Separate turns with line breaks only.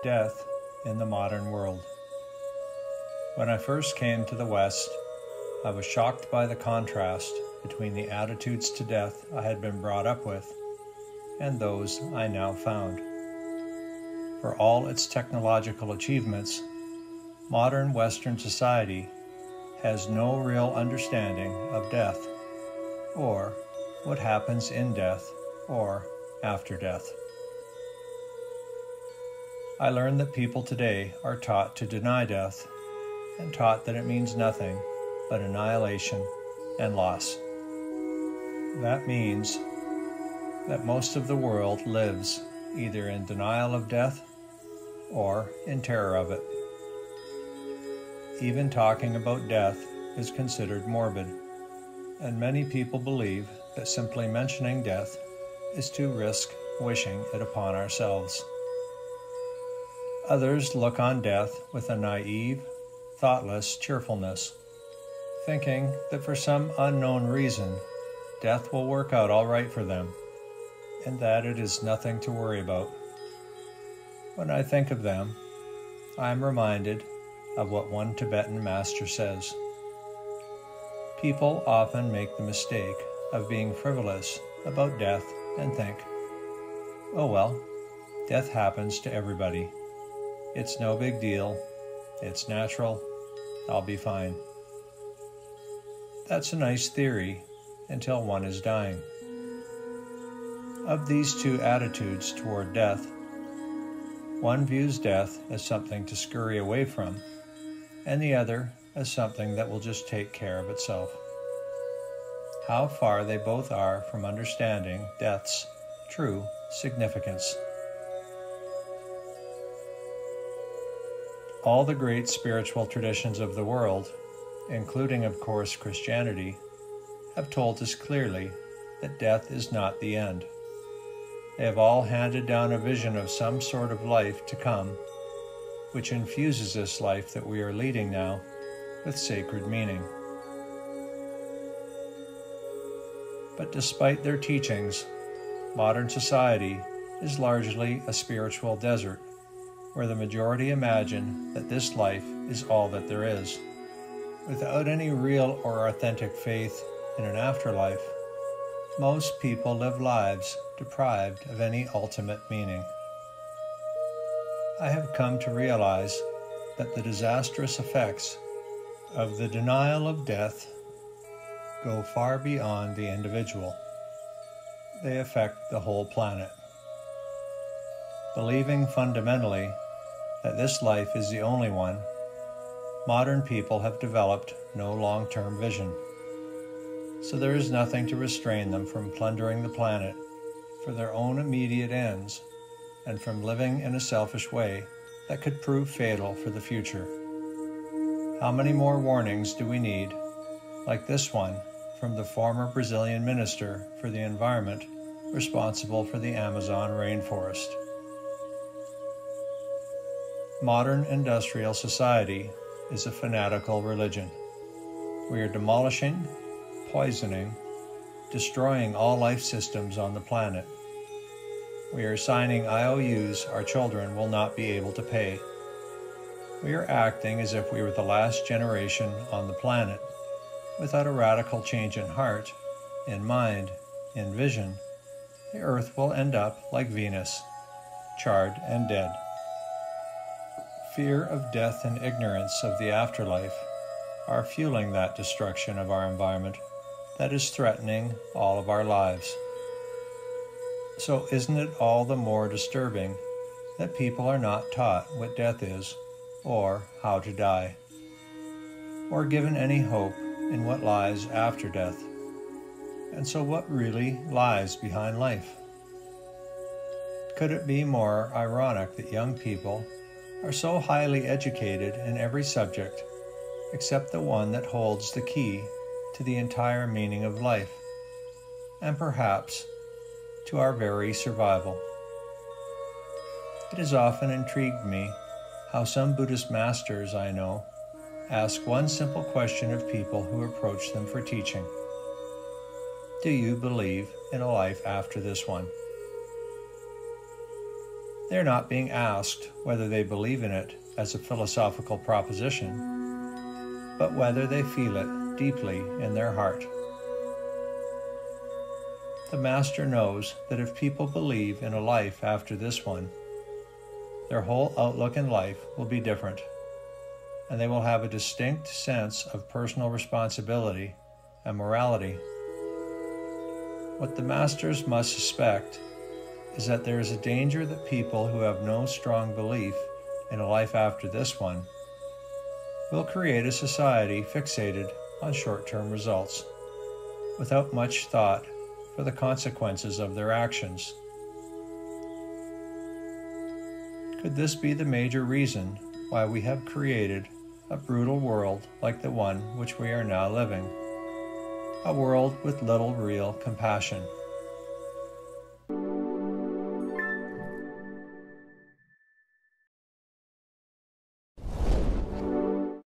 Death in the modern world. When I first came to the West, I was shocked by the contrast between the attitudes to death I had been brought up with and those I now found. For all its technological achievements, modern Western society has no real understanding of death, or what happens in death or after death. I learned that people today are taught to deny death and taught that it means nothing but annihilation and loss. That means that most of the world lives either in denial of death or in terror of it. Even talking about death is considered morbid, and many people believe that simply mentioning death is to risk wishing it upon ourselves. Others look on death with a naive, thoughtless cheerfulness, thinking that for some unknown reason, death will work out all right for them, and that it is nothing to worry about. When I think of them, I am reminded of what one Tibetan master says. People often make the mistake of being frivolous about death and think, oh well, death happens to everybody. It's no big deal. It's natural. I'll be fine. That's a nice theory until one is dying. Of these two attitudes toward death, one views death as something to scurry away from, and the other as something that will just take care of itself. How far they both are from understanding death's true significance. All the great spiritual traditions of the world, including of course Christianity, have told us clearly that death is not the end. They have all handed down a vision of some sort of life to come, which infuses this life that we are leading now with sacred meaning. But despite their teachings, modern society is largely a spiritual desert, where the majority imagine that this life is all that there is. Without any real or authentic faith in an afterlife, most people live lives deprived of any ultimate meaning. I have come to realize that the disastrous effects of the denial of death go far beyond the individual. They affect the whole planet. Believing fundamentally that this life is the only one, modern people have developed no long-term vision. So there is nothing to restrain them from plundering the planet for their own immediate ends and from living in a selfish way that could prove fatal for the future. How many more warnings do we need, like this one from the former Brazilian minister for the environment responsible for the Amazon rainforest? Modern industrial society is a fanatical religion. We are demolishing, poisoning, destroying all life systems on the planet. We are signing IOUs our children will not be able to pay. We are acting as if we were the last generation on the planet. Without a radical change in heart, in mind, in vision, the Earth will end up like Venus, charred and dead. Fear of death and ignorance of the afterlife are fueling that destruction of our environment that is threatening all of our lives. So isn't it all the more disturbing that people are not taught what death is or how to die, or given any hope in what lies after death? And so what really lies behind life? Could it be more ironic that young people are so highly educated in every subject except the one that holds the key to the entire meaning of life, and perhaps to our very survival? It has often intrigued me how some Buddhist masters I know ask one simple question of people who approach them for teaching. Do you believe in a life after this one? They are not being asked whether they believe in it as a philosophical proposition, but whether they feel it deeply in their heart. The Master knows that if people believe in a life after this one, their whole outlook in life will be different, and they will have a distinct sense of personal responsibility and morality. What the Masters must suspect is that there is a danger that people who have no strong belief in a life after this one will create a society fixated on short-term results, without much thought for the consequences of their actions. Could this be the major reason why we have created a brutal world like the one which we are now living? A world with little real compassion.